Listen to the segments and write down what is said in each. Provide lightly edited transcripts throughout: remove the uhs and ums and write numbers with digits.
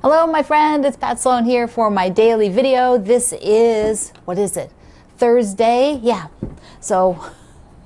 Hello, my friend. It's Pat Sloan here for my daily video. This is, what is it? Thursday? Yeah. So,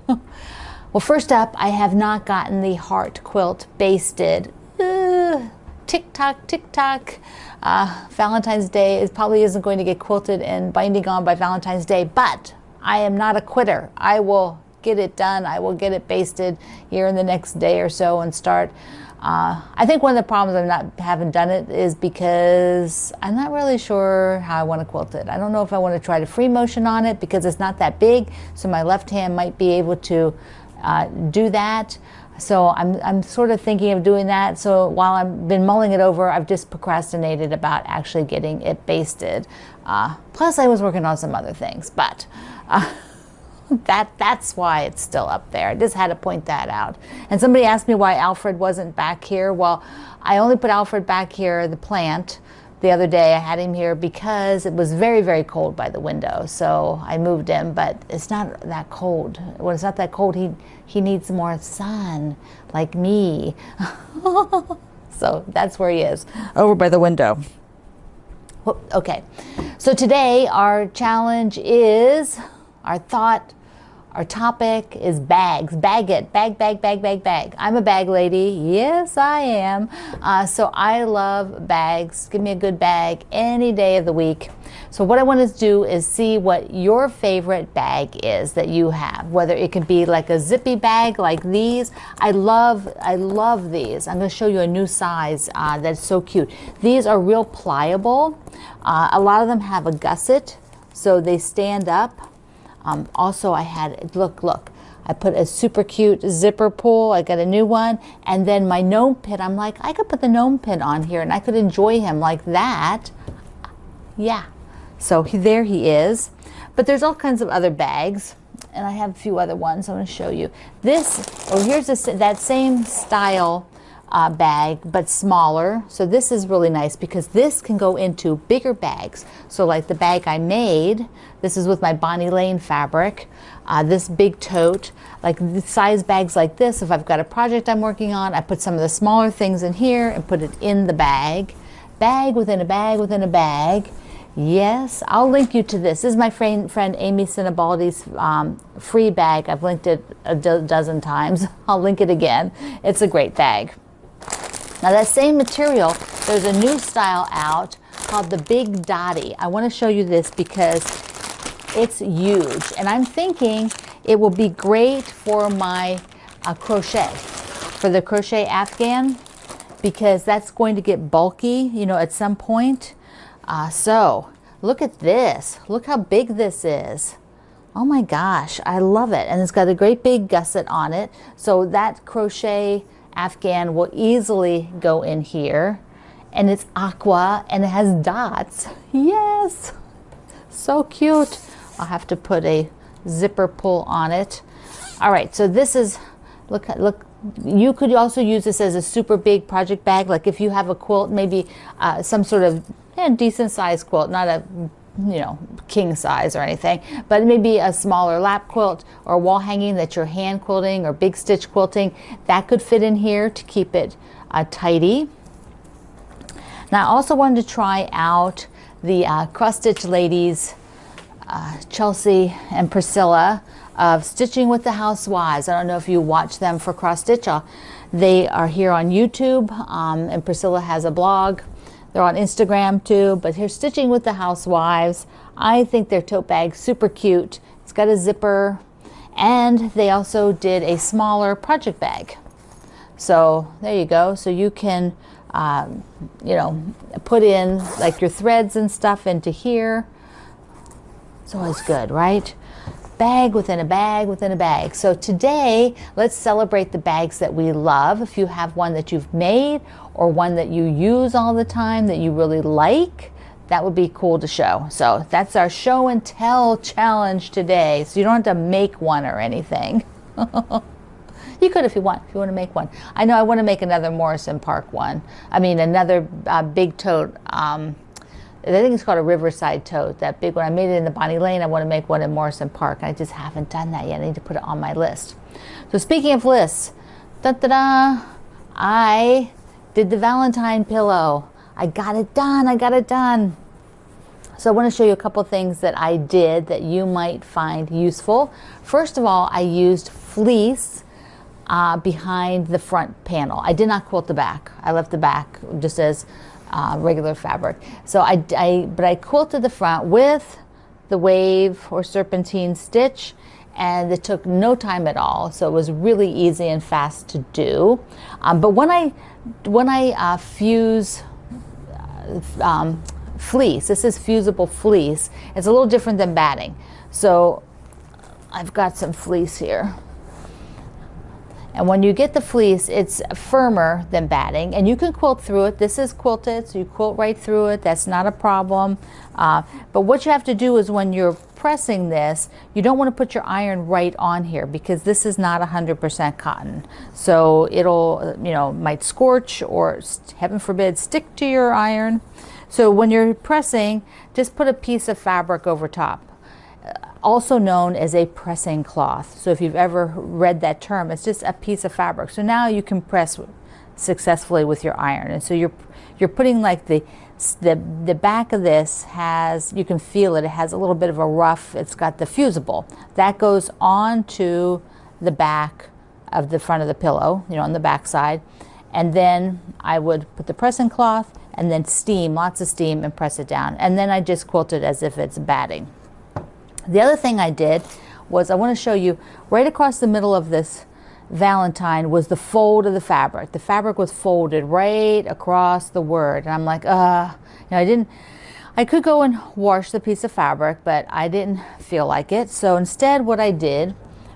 well, first up, I have not gotten the heart quilt basted. Tick tock, tick tock. Valentine's Day probably isn't going to get quilted and binding on by Valentine's Day, but I am not a quitter. I will get it done. I will get it basted here in the next day or so and start. I think one of the problems haven't done it is because I'm not really sure how I want to quilt it. I don't know if I want to try to free motion on it because it's not that big, so my left hand might be able to do that. So I'm sort of thinking of doing that. So while I've been mulling it over, I've just procrastinated about actually getting it basted. Plus I was working on some other things, but that's why it's still up there. I just had to point that out. And somebody asked me why Alfred wasn't back here. Well, I only put Alfred back here, the plant, the other day. I had him here because it was very, very cold by the window. So I moved him, but it's not that cold. When it's not that cold, he needs more sun, like me. So that's where he is, over by the window. Okay, so today our challenge is, our topic is bags. Bag it. Bag, bag, bag, bag, bag. I'm a bag lady. Yes, I am. So I love bags. Give me a good bag any day of the week. So what I want to do is see what your favorite bag is that you have. Whether it could be like a zippy bag like these. I love these. I'm going to show you a new size that's so cute. These are real pliable. A lot of them have a gusset, so they stand up. Also, I had, look, I put a super cute zipper pull. I got a new one. And then my gnome pin, I'm like, I could put the gnome pin on here and I could enjoy him like that. Yeah. So there he is. But there's all kinds of other bags. And I have a few other ones I want to show you. Here's that same style bag, but smaller. So this is really nice because this can go into bigger bags. So like the bag I made, this is with my Bonnie Lane fabric. This big tote, like the size bags like this, if I've got a project I'm working on, I put some of the smaller things in here and put it in the bag. Bag within a bag within a bag. Yes, I'll link you to this. This is my friend Amy Sinibaldi's free bag. I've linked it a dozen times. I'll link it again. It's a great bag. Now that same material, there's a new style out called the Big Dotty. I want to show you this because it's huge. And I'm thinking it will be great for my crochet, for the crochet Afghan, because that's going to get bulky, you know, at some point. So look at this. Look how big this is. Oh my gosh, I love it. And it's got a great big gusset on it. So that crochet Afghan will easily go in here, and it's aqua and it has dots. Yes, so cute. I'll have to put a zipper pull on it. All right, so this is, look, you could also use this as a super big project bag, like if you have a quilt, maybe some sort of decent size quilt, not a king size or anything, but maybe a smaller lap quilt or wall hanging that you're hand quilting or big stitch quilting, that could fit in here to keep it tidy. Now I also wanted to try out the cross stitch ladies, Chelsea and Priscilla, of Stitching with the Housewives. I don't know if you watch them for cross stitch. They are here on YouTube, and Priscilla has a blog. They're on Instagram too, but here's Stitching with the Housewives. I think their tote bag's super cute. It's got a zipper, and they also did a smaller project bag. So there you go. So you can, put in like your threads and stuff into here. It's always good, right? Bag within a bag within a bag. So today, let's celebrate the bags that we love. If you have one that you've made or one that you use all the time that you really like, that would be cool to show. So that's our show and tell challenge today. So you don't have to make one or anything. You could if you want to make one. I know I want to make another Morrison Park one. I mean, another big tote. I think it's called a Riverside tote, that big one. I made it in the Bonnie Lane. I want to make one in Morrison Park. I just haven't done that yet. I need to put it on my list. So speaking of lists, I did the Valentine pillow. I got it done. I got it done. So I want to show you a couple things that I did that you might find useful. First of all, I used fleece behind the front panel. I did not quilt the back. I left the back just as regular fabric. So but I quilted the front with the wave or serpentine stitch, and it took no time at all. So it was really easy and fast to do. But when I fuse fleece, this is fusible fleece, it's a little different than batting. So I've got some fleece here. And when you get the fleece, it's firmer than batting, and you can quilt through it. This is quilted, so you quilt right through it. That's not a problem. But what you have to do is when you're pressing this, you don't want to put your iron right on here because this is not 100% cotton. So it'll, might scorch or, heaven forbid, stick to your iron. So when you're pressing, just put a piece of fabric over top. Also known as a pressing cloth. So if you've ever read that term, it's just a piece of fabric. So now you can press successfully with your iron. And so you're putting like the back of this has, you can feel it, it has a little bit of a rough, it's got the fusible. That goes onto the back of the front of the pillow, on the back side. And then I would put the pressing cloth and then steam, lots of steam, and press it down. And then I just quilt it as if it's batting. The other thing I did was I want to show you right across the middle of this Valentine was the fold of the fabric. The fabric was folded right across the word. And I'm like, I could go and wash the piece of fabric, but I didn't feel like it. So instead what I did,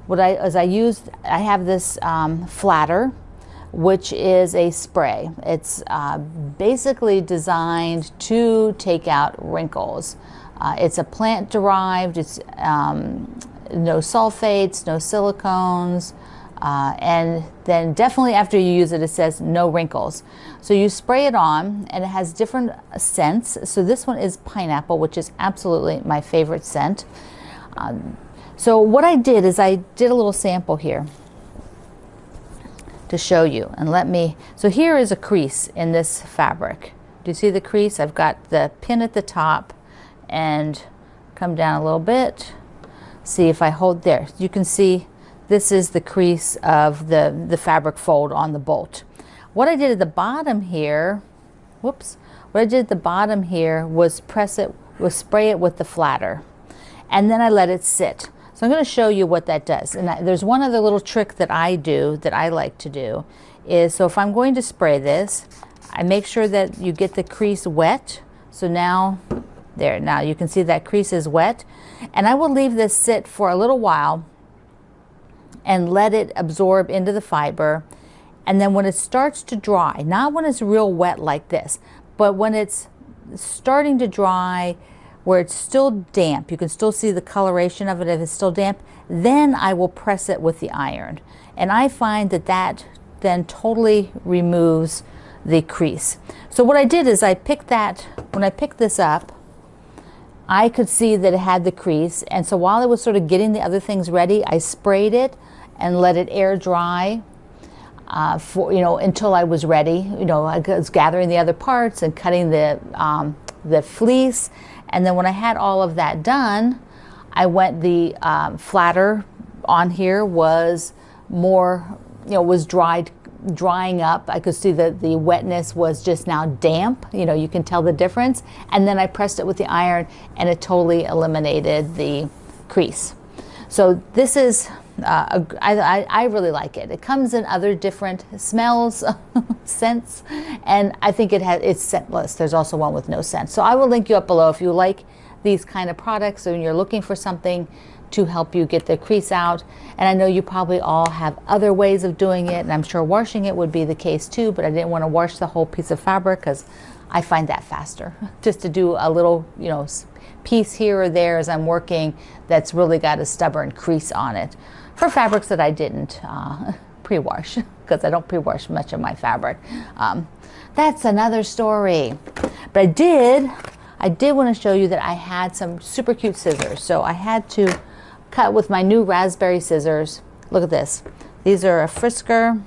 I have this flatter, which is a spray. It's basically designed to take out wrinkles. It's a plant derived, it's no sulfates, no silicones, and then definitely after you use it, it says no wrinkles. So you spray it on, and it has different scents. So this one is pineapple, which is absolutely my favorite scent. So what I did is I did a little sample here to show you, and so here is a crease in this fabric. Do you see the crease? I've got the pin at the top, and come down a little bit. See if I hold there. You can see this is the crease of the fabric fold on the bolt. What I did at the bottom here, what I did at the bottom here was spray it with the flatter. And then I let it sit. So I'm going to show you what that does. And there's one other little trick that I do, that I like to do, is so if I'm going to spray this, I make sure that you get the crease wet. So now you can see that crease is wet, and I will leave this sit for a little while and let it absorb into the fiber. And then when it starts to dry, not when it's real wet like this, but when it's starting to dry where it's still damp, you can still see the coloration of it if it's still damp, then I will press it with the iron. And I find that then totally removes the crease. So what I did is when I picked this up, I could see that it had the crease, and so while I was sort of getting the other things ready, I sprayed it and let it air dry until I was ready. I was gathering the other parts and cutting the fleece, and then when I had all of that done, the flatter on here was more, was drying up. I could see that the wetness was just now damp. You can tell the difference. And then I pressed it with the iron, and it totally eliminated the crease. So this is, I really like it. It comes in other different smells, scents, and I think it's scentless. There's also one with no scent. So I will link you up below if you like these kind of products and you're looking for something to help you get the crease out. And I know you probably all have other ways of doing it, and I'm sure washing it would be the case too, but I didn't want to wash the whole piece of fabric because I find that faster. Just to do a little, piece here or there as I'm working that's really got a stubborn crease on it. For fabrics that I didn't pre-wash, because I don't pre-wash much of my fabric. That's another story. But I did want to show you that I had some super cute scissors. So I had to cut with my new raspberry scissors. Look at this. These are a Frisker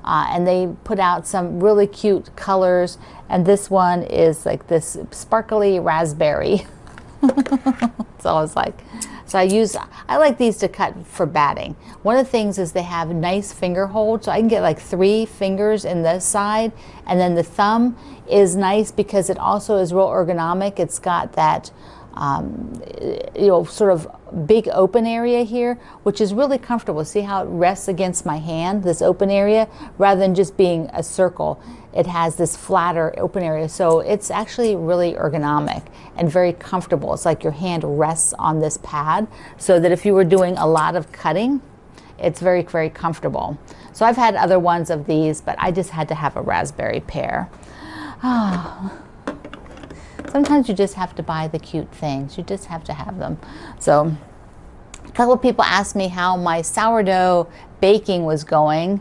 and they put out some really cute colors, and this one is like this sparkly raspberry. So I was like, I like these to cut for batting. One of the things is they have nice finger holds, so I can get like 3 fingers in this side, and then the thumb is nice because it also is real ergonomic. It's got that sort of big open area here, which is really comfortable. See how it rests against my hand, this open area, rather than just being a circle. It has this flatter open area, so it's actually really ergonomic and very comfortable. It's like your hand rests on this pad, so that if you were doing a lot of cutting, it's very, very comfortable. So I've had other ones of these, but I just had to have a raspberry pair. Sometimes you just have to buy the cute things. You just have to have them. So a couple of people asked me how my sourdough baking was going.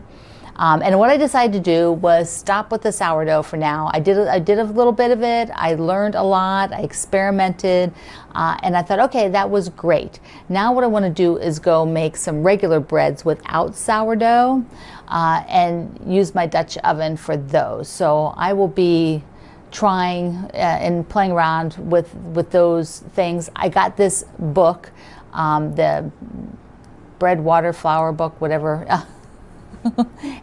And what I decided to do was stop with the sourdough for now. I did a little bit of it. I learned a lot. I experimented. And I thought, okay, that was great. Now what I want to do is go make some regular breads without sourdough and use my Dutch oven for those. So I will be trying and playing around with those things. I got this book, the bread, water, flour book, whatever.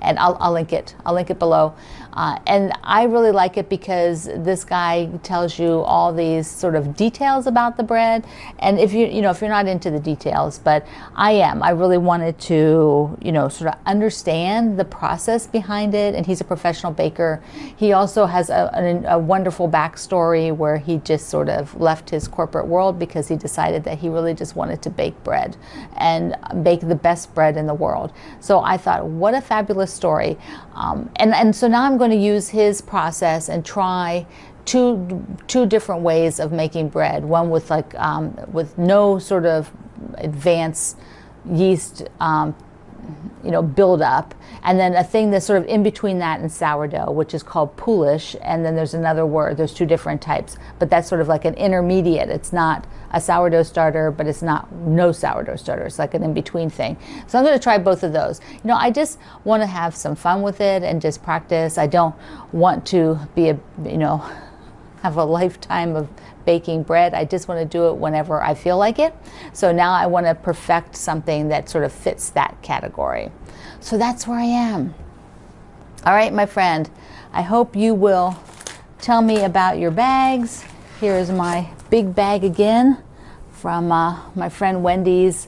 And I'll link it. I'll link it below. And I really like it because this guy tells you all these sort of details about the bread. And if if you're not into the details, but I am. I really wanted to, sort of understand the process behind it. And he's a professional baker. He also has a wonderful backstory where he just sort of left his corporate world because he decided that he really just wanted to bake bread and bake the best bread in the world. So I thought, what a fabulous story. And so now I'm going to use his process and try two different ways of making bread. One with with no sort of advanced yeast build up, and then a thing that's sort of in between that and sourdough, which is called poolish, and then there's another word. There's 2 different types, but that's sort of like an intermediate. It's not a sourdough starter, but it's not no sourdough starter. It's like an in-between thing. So I'm going to try both of those. I just want to have some fun with it and just practice. I don't want to be have a lifetime of baking bread. I just want to do it whenever I feel like it. So now I want to perfect something that sort of fits that category. So that's where I am. All right, my friend, I hope you will tell me about your bags. Here's my big bag again from my friend Wendy's,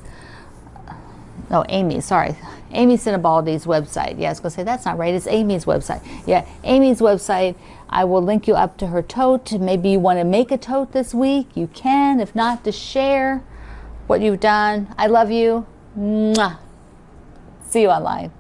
Amy Sinibaldi's website. Yeah, I was going to say, that's not right. It's Amy's website. Yeah, Amy's website. I will link you up to her tote. Maybe you want to make a tote this week. You can. If not, to share what you've done. I love you. Mwah. See you online.